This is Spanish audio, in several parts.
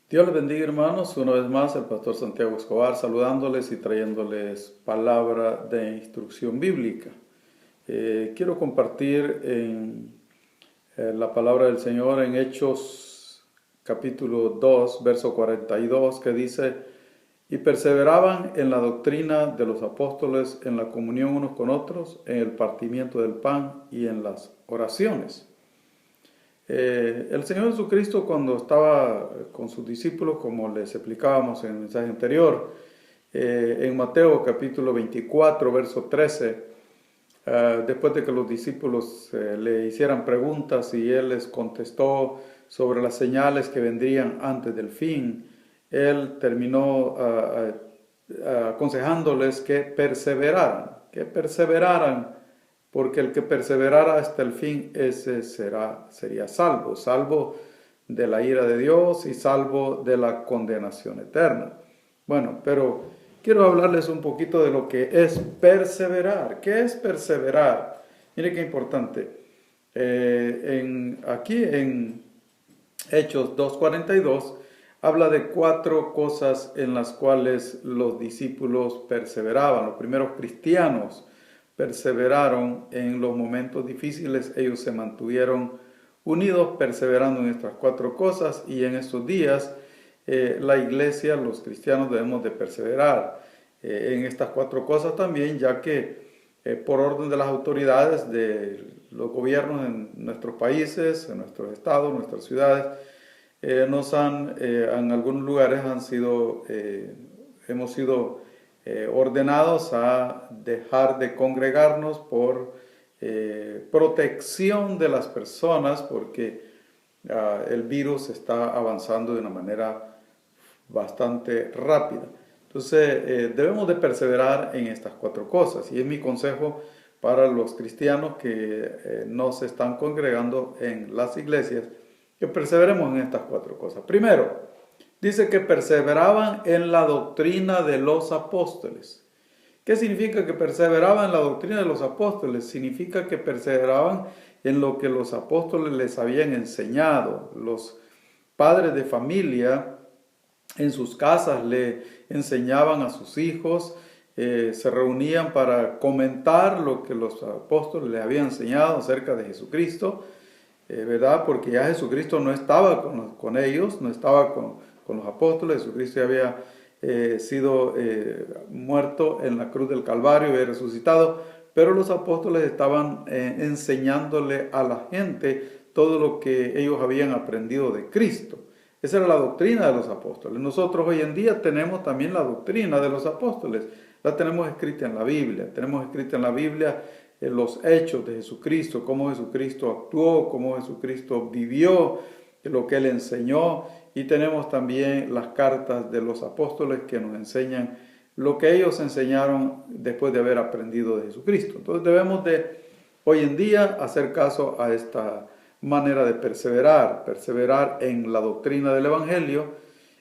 Dios les bendiga, hermanos. Una vez más, el pastor Santiago Escobar saludándoles y trayéndoles palabra de instrucción bíblica. Quiero compartir la palabra del Señor en Hechos capítulo 2, verso 42, que dice: y perseveraban en la doctrina de los apóstoles, en la comunión unos con otros, en el partimiento del pan y en las oraciones. El Señor Jesucristo, cuando estaba con sus discípulos, como les explicábamos en el mensaje anterior, en Mateo capítulo 24, verso 13, después de que los discípulos le hicieran preguntas y Él les contestó sobre las señales que vendrían antes del fin, Él terminó aconsejándoles que perseveraran, porque el que perseverara hasta el fin, ese sería salvo de la ira de Dios y salvo de la condenación eterna. Bueno, pero quiero hablarles un poquito de lo que es perseverar. ¿Qué es perseverar? Mire qué importante. Aquí en Hechos 2:42 habla de 4 cosas en las cuales los discípulos perseveraban. Los primeros cristianos perseveraron en los momentos difíciles. Ellos se mantuvieron unidos, perseverando en estas 4 cosas, y en estos días la iglesia, los cristianos, debemos de perseverar en estas 4 cosas también, ya que por orden de las autoridades de los gobiernos en nuestros países, en nuestros estados, en nuestras ciudades, en algunos lugares hemos sido ordenados a dejar de congregarnos por protección de las personas, porque el virus está avanzando de una manera bastante rápida. Entonces debemos de perseverar en estas 4 cosas, y es mi consejo para los cristianos que no se están congregando en las iglesias, que perseveremos en estas 4 cosas. Primero, dice que perseveraban en la doctrina de los apóstoles. ¿Qué significa que perseveraban en la doctrina de los apóstoles? Significa que perseveraban en lo que los apóstoles les habían enseñado. Los padres de familia en sus casas le enseñaban a sus hijos, se reunían para comentar lo que los apóstoles les habían enseñado acerca de Jesucristo, ¿verdad? Porque ya Jesucristo no estaba con ellos, no estaba con los apóstoles. Jesucristo ya había sido muerto en la cruz del Calvario y resucitado, pero los apóstoles estaban enseñándole a la gente todo lo que ellos habían aprendido de Cristo. Esa era la doctrina de los apóstoles. Nosotros hoy en día tenemos también la doctrina de los apóstoles. La tenemos escrita en la Biblia. Tenemos escrita en la Biblia los hechos de Jesucristo, cómo Jesucristo actuó, cómo Jesucristo vivió, lo que Él enseñó. Y tenemos también las cartas de los apóstoles que nos enseñan lo que ellos enseñaron después de haber aprendido de Jesucristo. Entonces debemos de hoy en día hacer caso a esta manera de perseverar en la doctrina del Evangelio.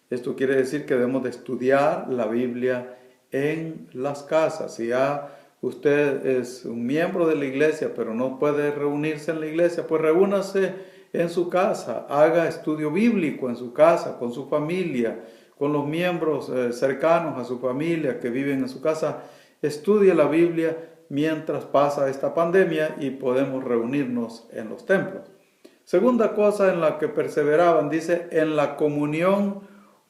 Esto quiere decir que debemos de estudiar la Biblia en las casas. Si ya usted es un miembro de la iglesia, pero no puede reunirse en la iglesia, pues reúnase en su casa, haga estudio bíblico en su casa, con su familia, con los miembros cercanos a su familia que viven en su casa. Estudie la Biblia mientras pasa esta pandemia y podemos reunirnos en los templos. Segunda cosa en la que perseveraban, dice, en la comunión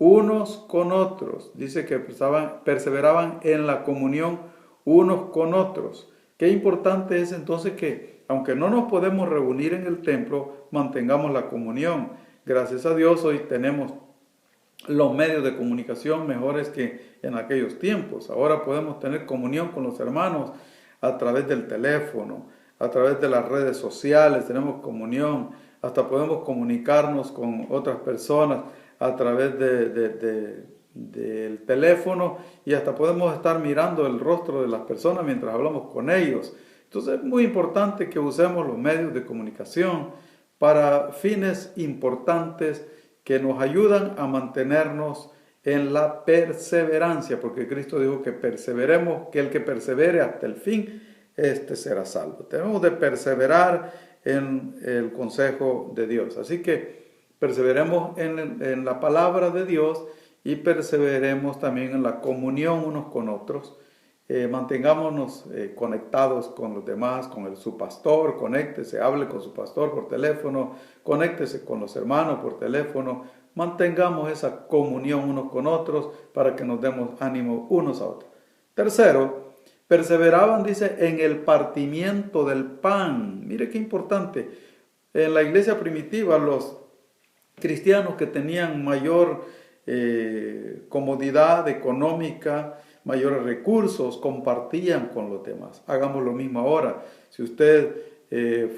unos con otros. Dice que perseveraban en la comunión unos con otros. Qué importante es entonces que, aunque no nos podemos reunir en el templo, mantengamos la comunión. Gracias a Dios hoy tenemos los medios de comunicación mejores que en aquellos tiempos. Ahora podemos tener comunión con los hermanos a través del teléfono, a través de las redes sociales, tenemos comunión. Hasta podemos comunicarnos con otras personas a través del teléfono, y hasta podemos estar mirando el rostro de las personas mientras hablamos con ellos. Entonces es muy importante que usemos los medios de comunicación para fines importantes que nos ayudan a mantenernos en la perseverancia, porque Cristo dijo que perseveremos, que el que persevere hasta el fin, este será salvo. Tenemos de perseverar en el consejo de Dios. Así que perseveremos en la palabra de Dios y perseveremos también en la comunión unos con otros. Mantengámonos conectados con los demás, con su pastor, conéctese, hable con su pastor por teléfono, conéctese con los hermanos por teléfono, mantengamos esa comunión unos con otros para que nos demos ánimo unos a otros. Tercero, perseveraban, dice, en el partimiento del pan. Mire qué importante. En la iglesia primitiva, los cristianos que tenían mayor comodidad económica, mayores recursos, compartían con los demás. Hagamos lo mismo ahora. Si usted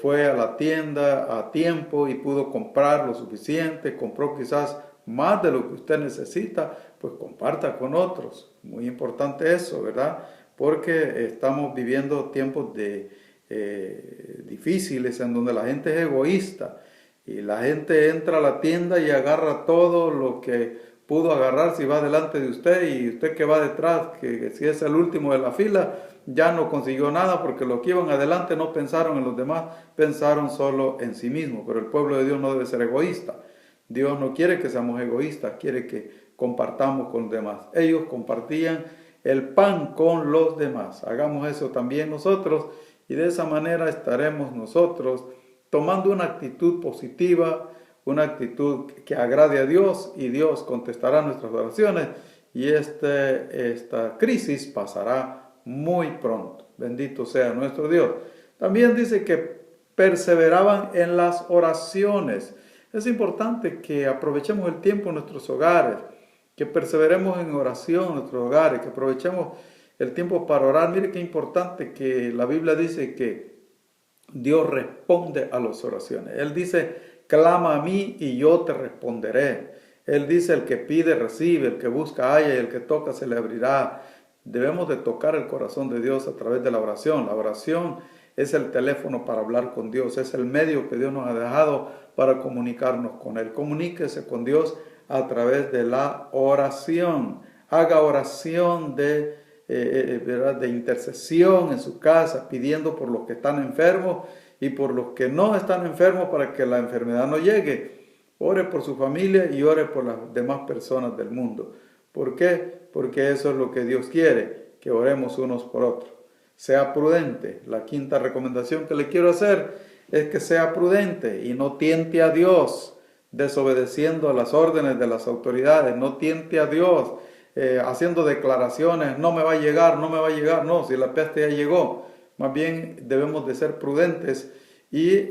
fue a la tienda a tiempo y pudo comprar lo suficiente, compró quizás más de lo que usted necesita, pues comparta con otros. Muy importante eso, ¿verdad? Porque estamos viviendo tiempos difíciles en donde la gente es egoísta y la gente entra a la tienda y agarra todo lo que pudo agarrar si va delante de usted, y usted que va detrás, que si es el último de la fila, ya no consiguió nada porque los que iban adelante no pensaron en los demás, pensaron solo en sí mismos. Pero el pueblo de Dios no debe ser egoísta. Dios no quiere que seamos egoístas, quiere que compartamos con los demás. Ellos compartían el pan con los demás. Hagamos eso también nosotros y de esa manera estaremos nosotros tomando una actitud positiva, una actitud que agrade a Dios, y Dios contestará nuestras oraciones y esta crisis pasará muy pronto. Bendito sea nuestro Dios. También dice que perseveraban en las oraciones. Es importante que aprovechemos el tiempo en nuestros hogares, que perseveremos en oración en nuestros hogares, que aprovechemos el tiempo para orar. Mire qué importante que la Biblia dice que Dios responde a las oraciones. Él dice: clama a mí y yo te responderé. Él dice: el que pide recibe, el que busca halla y el que toca se le abrirá. Debemos de tocar el corazón de Dios a través de la oración. La oración es el teléfono para hablar con Dios, es el medio que Dios nos ha dejado para comunicarnos con Él. Comuníquese con Dios a través de la oración. Haga oración de intercesión en su casa, pidiendo por los que están enfermos y por los que no están enfermos para que la enfermedad no llegue. Ore por su familia y ore por las demás personas del mundo. ¿Por qué? Porque eso es lo que Dios quiere, que oremos unos por otros. Sea prudente. La quinta recomendación que le quiero hacer es que sea prudente y no tiente a Dios desobedeciendo a las órdenes de las autoridades. No tiente a Dios haciendo declaraciones: no me va a llegar, no me va a llegar. No, si la peste ya llegó. Más bien debemos de ser prudentes y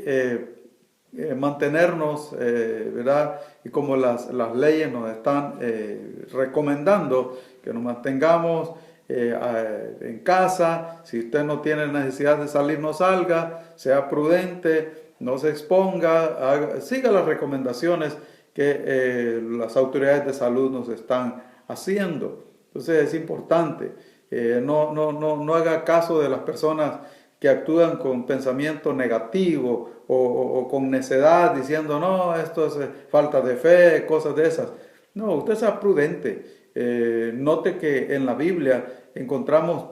mantenernos, ¿verdad? Y como las leyes nos están recomendando, que nos mantengamos en casa. Si usted no tiene necesidad de salir, no salga, sea prudente, no se exponga, siga las recomendaciones que las autoridades de salud nos están haciendo. Entonces es importante, no haga caso de las personas que actúan con pensamiento negativo o con necedad, diciendo: no, esto es falta de fe, cosas de esas. No, usted sea prudente. Note que en la Biblia encontramos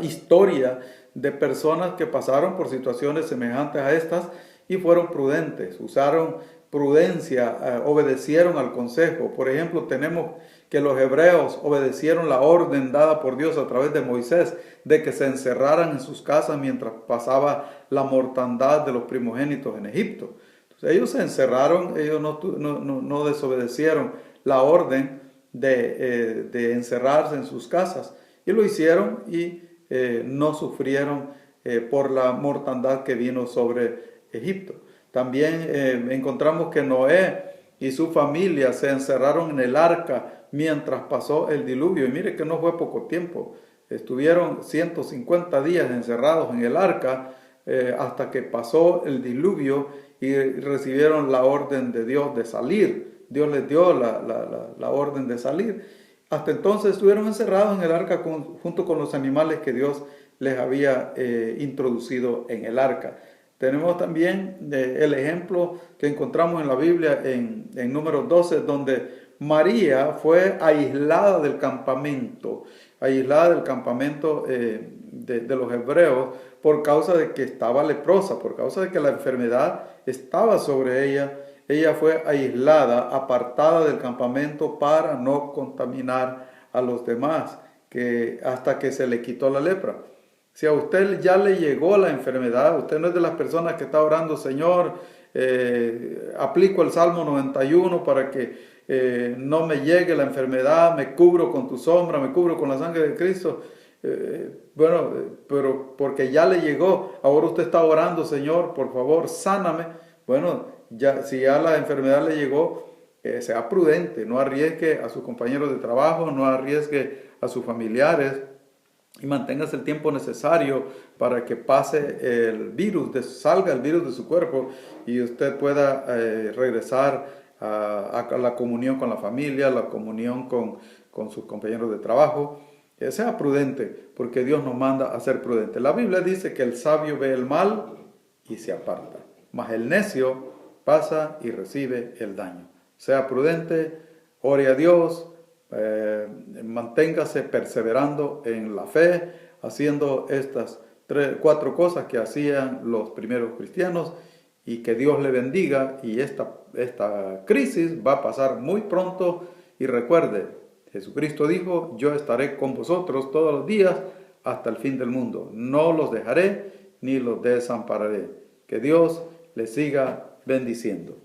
historia de personas que pasaron por situaciones semejantes a estas y fueron prudentes, usaron prudencia, obedecieron al consejo. Por ejemplo, tenemos que los hebreos obedecieron la orden dada por Dios a través de Moisés de que se encerraran en sus casas mientras pasaba la mortandad de los primogénitos en Egipto. Entonces, ellos se encerraron, ellos no desobedecieron la orden de encerrarse en sus casas, y lo hicieron y no sufrieron por la mortandad que vino sobre Egipto. También encontramos que Noé y su familia se encerraron en el arca mientras pasó el diluvio. Y mire que no fue poco tiempo. Estuvieron 150 días encerrados en el arca hasta que pasó el diluvio y recibieron la orden de Dios de salir. Dios les dio la orden de salir. Hasta entonces estuvieron encerrados en el arca junto con los animales que Dios les había introducido en el arca. Tenemos también el ejemplo que encontramos en la Biblia en Números 12, donde María fue aislada del campamento de los hebreos por causa de que estaba leprosa, por causa de que la enfermedad estaba sobre ella. ella fue aislada, apartada del campamento para no contaminar a los demás, hasta que se le quitó la lepra. Si a usted ya le llegó la enfermedad, usted no es de las personas que está orando, Señor, aplico el Salmo 91 para que no me llegue la enfermedad, me cubro con tu sombra, me cubro con la sangre de Cristo. Pero porque ya le llegó, ahora usted está orando, Señor, por favor, sáname. Bueno, si ya la enfermedad le llegó, sea prudente, no arriesgue a sus compañeros de trabajo, no arriesgue a sus familiares, y manténgase el tiempo necesario para que pase el virus, salga el virus de su cuerpo y usted pueda regresar a la comunión con la familia, la comunión con sus compañeros de trabajo. Sea prudente, porque Dios nos manda a ser prudentes. La Biblia dice que el sabio ve el mal y se aparta, mas el necio pasa y recibe el daño. Sea prudente, ore a Dios, manténgase perseverando en la fe, haciendo estas 4 cosas que hacían los primeros cristianos, y que Dios le bendiga. Y esta crisis va a pasar muy pronto. Y recuerde, Jesucristo dijo: yo estaré con vosotros todos los días hasta el fin del mundo. No los dejaré ni los desampararé. Que Dios les siga bendiciendo.